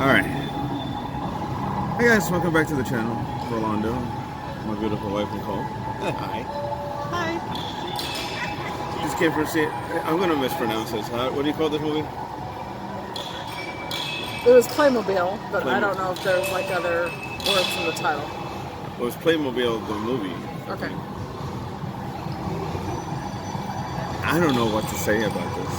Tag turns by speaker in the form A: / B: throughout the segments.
A: Alright. Hey guys, welcome back to the channel. Rolando, my beautiful wife Nicole. Hi.
B: Hi.
A: Just came for a seat. I'm gonna mispronounce this. What do you call this movie?
B: It was Playmobil, but
A: Playmobil.
B: I don't know if there's like other words in the title.
A: It was Playmobil, the movie.
B: Okay.
A: I don't know what to say about this.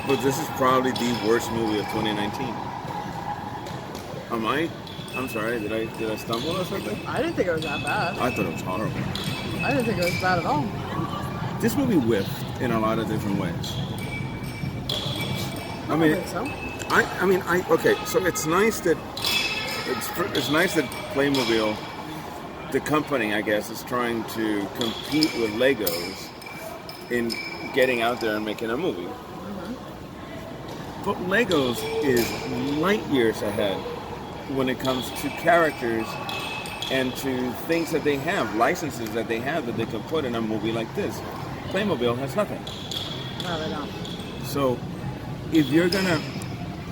A: But this is probably the worst movie of 2019. I'm sorry, did I stumble or something?
B: I didn't think it was that bad.
A: I thought it was horrible.
B: I didn't think it was bad at all.
A: This movie whiffed in a lot of different ways.
B: I think so.
A: Okay, so it's nice that Playmobil, the company, I guess, is trying to compete with Legos in getting out there and making a movie. But Legos is light years ahead when it comes to characters and to things that they have, licenses that they have that they can put in a movie like this. Playmobil has nothing.
B: No, they don't.
A: So if you're gonna,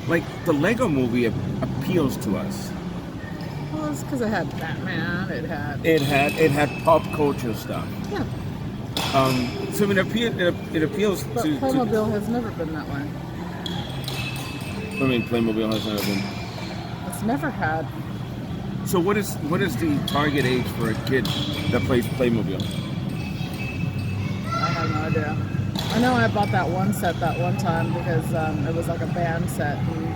A: like, the Lego movie appeals to us.
B: Well, it's because it had Batman.
A: It had pop culture stuff.
B: Yeah.
A: So it appeals
B: But
A: to
B: Playmobil has never been that way.
A: Playmobil has never been.
B: It's never had.
A: So what is the target age for a kid that plays Playmobil?
B: I have no idea. I know I bought that one set that one time because it was like a band set, and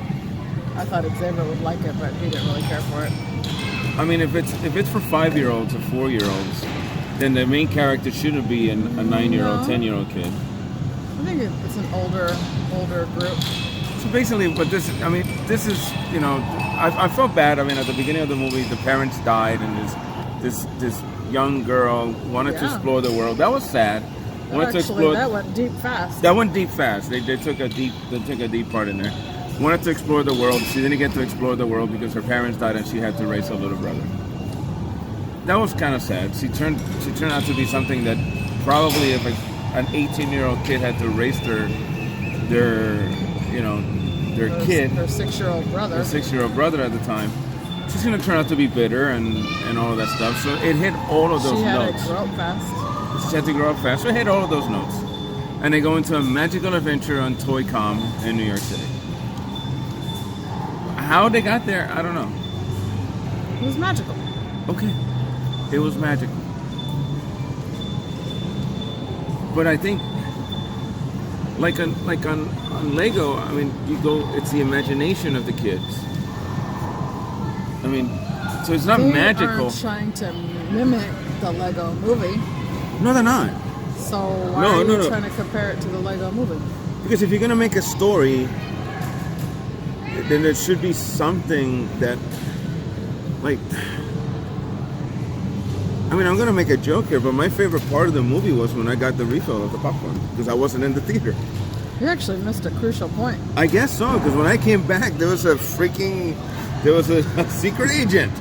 B: I thought Xavier would like it, but he didn't really care for it.
A: I mean, if it's for 5-year-olds or 4-year-olds, then the main character shouldn't be a 9-year-old,
B: No.
A: 10-year-old kid.
B: I think it's an older group.
A: So basically, but this is, I felt bad. I mean, at the beginning of the movie, the parents died, and this young girl wanted to explore the world. That was sad.
B: That went deep fast.
A: That went deep fast. They took a deep part in there. Wanted to explore the world. She didn't get to explore the world because her parents died, and she had to raise her little brother. That was kind of sad. She turned out to be something that probably if an 18-year-old kid had to raise their kid,
B: her 6-year-old brother.
A: her 6-year-old brother at the time, she's going to turn out to be bitter and all of that stuff. So it hit all of those notes.
B: She had to grow up fast.
A: She had to grow up fast. So it hit all of those notes. And they go into a magical adventure on Toy-Con in New York City. How they got there, I don't know.
B: It was magical.
A: Okay. It was magical. But I think like on Lego, I mean, it's the imagination of the kids. I mean, so it's not magical.
B: They aren't trying to mimic the Lego movie.
A: No, they're not.
B: So why are you trying to compare it to the Lego movie? Because
A: if you're gonna make a story, then there should be something that, like, I mean, I'm gonna make a joke here, but my favorite part of the movie was when I got the refill of the popcorn because I wasn't in the theater.
B: You actually missed a crucial point.
A: I guess so, because when I came back, there was a secret agent.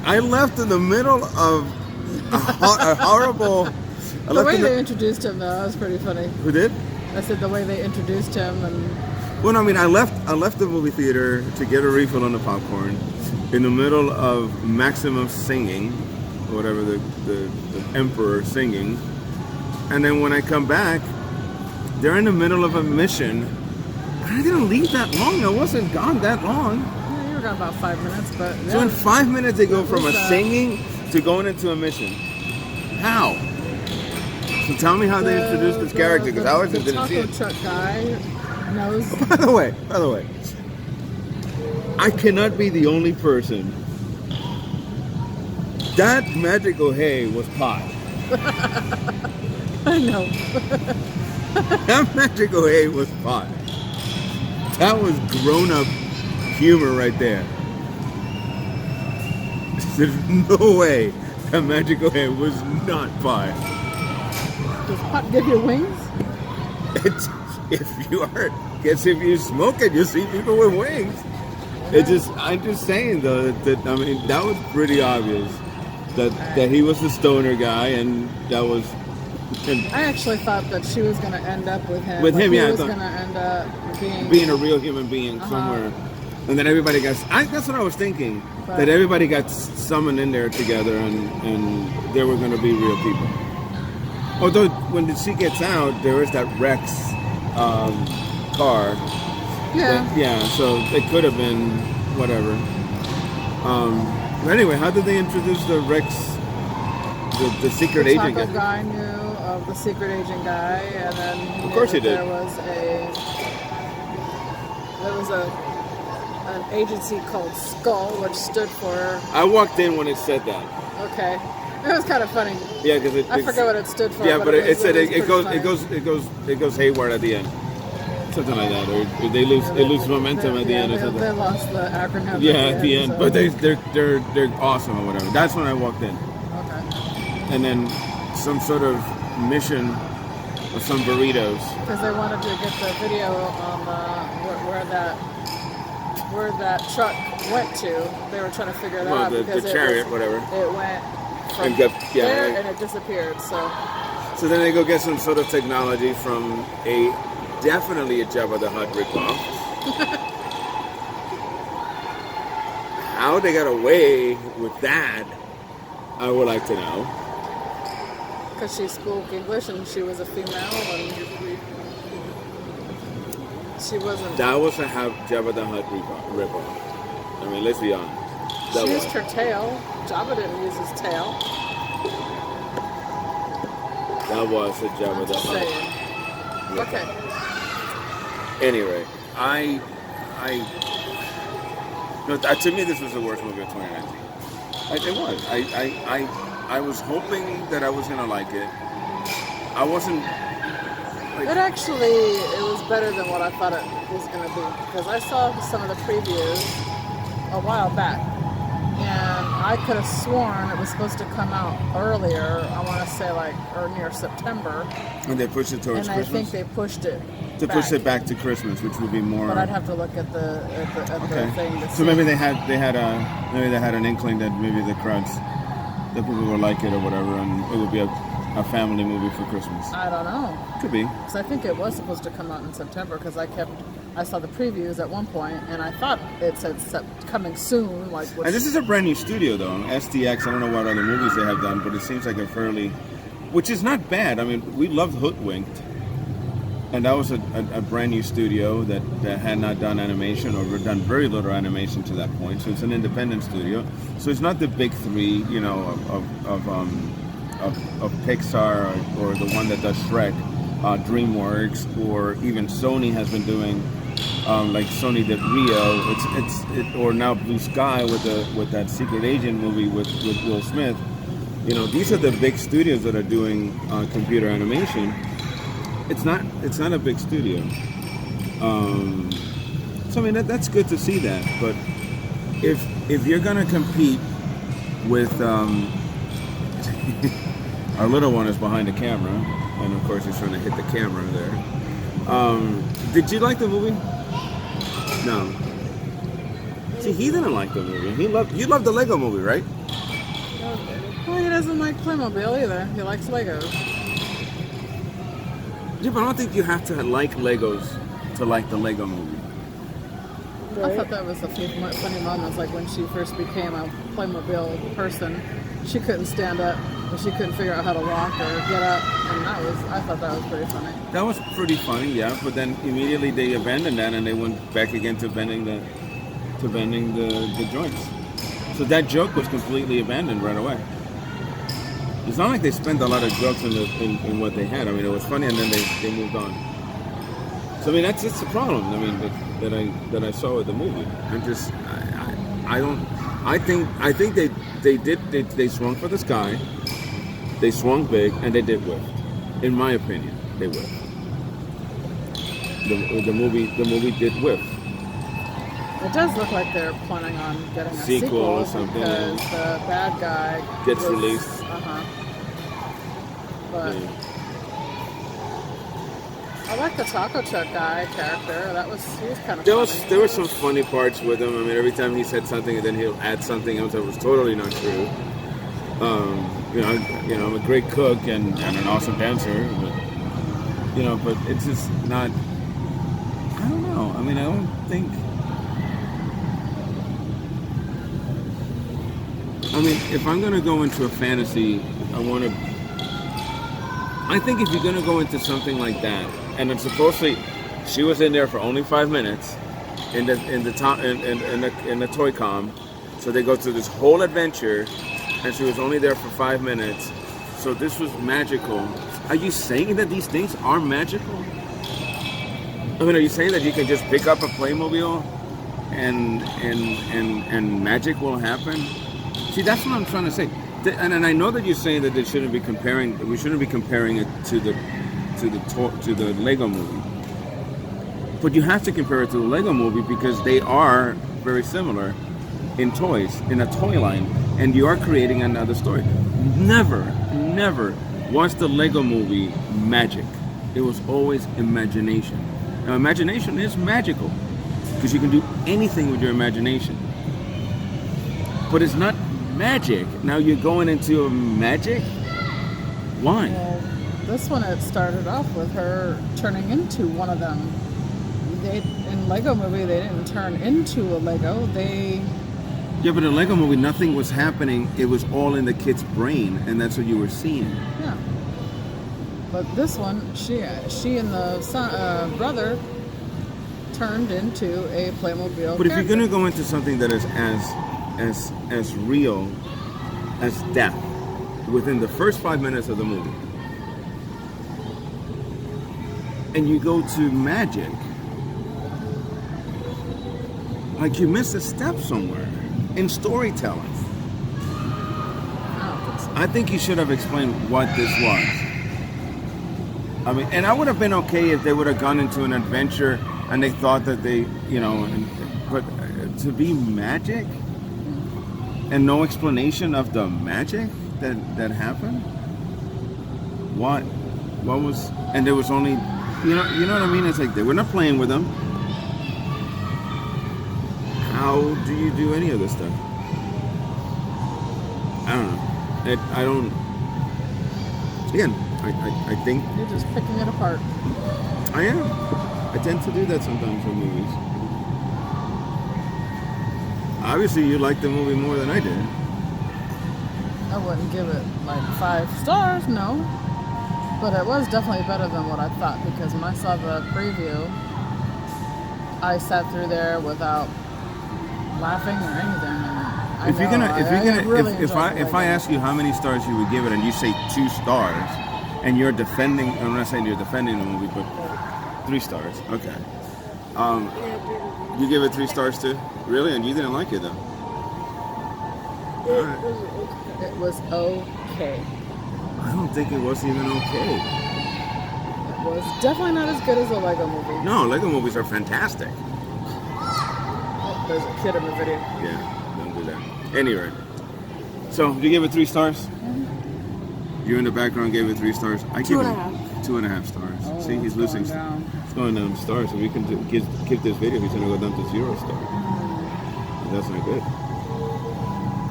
A: I left in the middle of a horrible.
B: The way they introduced him, though, that was pretty funny.
A: Who did?
B: I said the way they introduced him, and.
A: Well, I mean, I left the movie theater to get a refill on the popcorn in the middle of Maximus singing, whatever the emperor singing, and then when I come back, they're in the middle of a mission. I didn't leave that long. I wasn't gone that long.
B: Yeah, you were gone about 5 minutes, but. Yeah.
A: So in 5 minutes, they go from a singing to going into a mission. How? So tell me how they introduced this character, because I wasn't didn't see it.
B: The taco truck guy knows.
A: By the way, I cannot be the only person. That magical hay was pot.
B: I know.
A: That magical hay was pot. That was grown-up humor right there. There's no way that magical hay was not pot.
B: Does pot give you wings?
A: If you smoke it, you see people with wings. I'm just saying though that I mean that was pretty obvious that he was the stoner guy, and that was And
B: I actually thought that she was going to end up with him.
A: With him,
B: he
A: yeah, I
B: was
A: thought-
B: going to end up
A: being a real human being somewhere. And then everybody got, that's what I was thinking, that everybody got summoned in there together and they were going to be real people. Although when she gets out, there is that Rex car.
B: Yeah.
A: So it could have been whatever. But anyway, how did they introduce the Rex, the secret
B: The
A: agent
B: taco
A: guy?
B: guy knew of the secret agent guy, and then he
A: Of course
B: knew
A: he
B: that
A: did.
B: there was an agency called Skull, which stood for,
A: I walked in when it said that.
B: okay, it was kind of funny.
A: Yeah, because
B: I forget what it stood for.
A: Yeah, but it
B: was
A: said
B: pretty
A: it goes haywire at the end, something like that, or they lose momentum at the end or something.
B: They lost the acronym.
A: Yeah, at the end,
B: so-
A: but they're awesome or whatever. That's when I walked in,
B: Okay.
A: and then some sort of mission of some burritos.
B: Because they wanted to get the video on where that truck went to. They were trying to figure it out
A: The
B: because
A: chariot, whatever.
B: It went from
A: And got- yeah,
B: there
A: right.
B: and it disappeared. So
A: So then they go get some sort of technology from definitely a Jabba the Hutt ripoff. How they got away with that, I would like to know.
B: because she spoke English and she was a female and she wasn't.
A: That was a Jabba the Hutt ripoff. I mean, let's be honest. That
B: She
A: was.
B: used her tail. Jabba didn't use his tail.
A: That was a Jabba
B: I'm
A: the
B: just
A: Hutt.
B: saying.
A: ripoff.
B: Okay.
A: Anyway, to me, this was the worst movie of 2019. It was. I was hoping that I was gonna like it. I wasn't.
B: It was better than what I thought it was going to be because I saw some of the previews a while back and I could have sworn it was supposed to come out earlier. I want to say or near September,
A: And they pushed it towards
B: and I
A: Christmas.
B: think they pushed it.
A: Push it back to Christmas, which would be more.
B: But I'd have to look at the thing to see.
A: So maybe they had an inkling that maybe the crowds, that people would like it or whatever, and it would be a family movie for Christmas.
B: I don't know.
A: Could be.
B: Because I think it was supposed to come out in September because I saw the previews at one point and I thought it said coming soon.
A: And this is a brand new studio though, STX. I don't know what other movies they have done, but it seems like a fairly, which is not bad. I mean, we loved Hoodwinked, and that was a brand new studio that had not done animation or done very little animation to that point. So it's an independent studio. So it's not the big three, of Pixar or the one that does Shrek, DreamWorks, or even Sony has been doing, like Sony did Rio. Or now Blue Sky with that Secret Agent movie with Will Smith. These are the big studios that are doing computer animation. It's not a big studio. So I mean that's good to see that. But if you're gonna compete with our little one is behind the camera, and of course he's trying to hit the camera there. Did you like the movie? No. See, he didn't like the movie. You loved the Lego movie, right?
B: Well, he doesn't like Playmobil either. He likes Legos.
A: Yeah, but I don't think you have to like Legos to like the Lego movie.
B: I thought that was a few funny moments, like when she first became a Playmobil person. She couldn't stand up, but she couldn't figure out how to walk or get up, and I thought that was pretty funny.
A: That was pretty funny, yeah. But then immediately they abandoned that and they went back again to bending the joints. So that joke was completely abandoned right away. It's not like they spent a lot of jokes in what they had. I mean, it was funny, and then they moved on. So I mean, that's the problem. I mean, that I saw with the movie. I think they swung for the sky. They swung big, and they did whiff. In my opinion, they whiffed. The movie did whiff.
B: It does look like they're planning on getting a
A: Sequel or something,
B: because the bad guy
A: Gets released.
B: But
A: Yeah.
B: I like the taco truck guy character. He was kind of funny.
A: There were some funny parts with him. I mean, every time he said something, and then he'll add something else that was totally not true. I'm a great cook and an awesome dancer, but but it's just not. I don't know. I mean, I don't think. I mean, if I'm gonna go into a fantasy, I think if you're gonna go into something like that, and it's supposedly, she was in there for only 5 minutes, in the toy com, so they go through this whole adventure, and she was only there for 5 minutes, so this was magical. Are you saying that these things are magical? I mean, are you saying that you can just pick up a Playmobil, and magic will happen? See, that's what I'm trying to say. And I know that you're saying that we shouldn't be comparing it to the Lego movie. But you have to compare it to the Lego movie because they are very similar in toys, in a toy line, and you are creating another story. Never was the Lego movie magic. It was always imagination. Now, imagination is magical because you can do anything with your imagination. But it's not magic. Now you're going into a magic? Why?
B: Well, this one, it started off with her turning into one of them. In Lego movie, they didn't turn into a Lego.
A: Yeah, but in Lego movie, nothing was happening. It was all in the kid's brain, and that's what you were seeing.
B: Yeah. But this one, she and the brother turned into a Playmobil.
A: But if you're gonna go into something that is as real as death within the first 5 minutes of the movie, and you go to magic, like you missed a step somewhere in storytelling. I think you should have explained what this was. I mean, and I would have been okay if they would have gone into an adventure and they thought that but to be magic and no explanation of the magic that happened. What was? And there was only, you know what I mean? It's like they were not playing with them. How do you do any of this stuff? I don't know. Again, I think
B: You're just picking it apart.
A: I am. I tend to do that sometimes with movies. Obviously, you like the movie more than I did.
B: I wouldn't give it like 5 stars, no. But it was definitely better than what I thought because when I saw the preview, I sat through there without laughing or anything.
A: If I ask you how many stars you would give it and you say 2 stars, and you're defending, I'm not saying you're defending the movie, but 3 stars, okay. You give it 3 stars too? Really? And you didn't like it though? All right.
B: It was okay.
A: I don't think it was even okay.
B: It was definitely not as good as a Lego movie.
A: No, Lego movies are fantastic.
B: Oh, there's a kid in the video.
A: Yeah, don't do that. Anyway, so you give it 3 stars?
B: Mm-hmm.
A: You in the background gave it 3 stars. I give
C: 2.5.
A: it 2.5 stars.
B: Oh,
A: See, he's losing.
B: down.
A: It's going down stars. So we can keep this video. He's gonna go down to 0 stars. That's not good.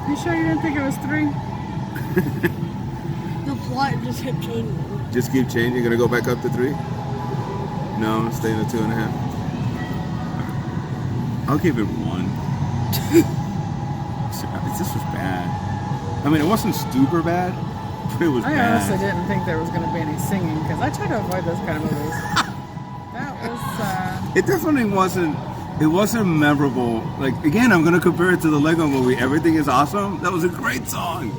B: You sure you didn't think it was 3?
C: The plot just kept changing.
A: Just keep changing. You're gonna go back up to 3? No, stay in the 2.5. I'll give it 1. This was bad. I mean, it wasn't super bad, but it was
B: I
A: bad.
B: honestly didn't think there was going to be any singing because I try to avoid those kind of movies. That was.
A: It definitely wasn't. It wasn't memorable. Like again, I'm gonna compare it to the Lego movie. Everything is awesome. That was a great song.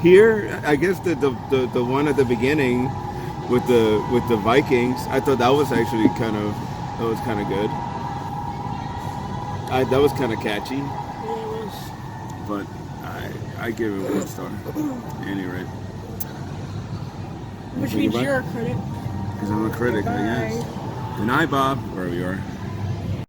A: Here, I guess the one at the beginning with the Vikings, I thought that was actually kind of good. That was kind of catchy.
C: Yeah, it was.
A: But I give it 1 star. At any rate.
C: Which means you're a critic.
A: Because I'm a critic, I guess. Good night, Bob, wherever you are.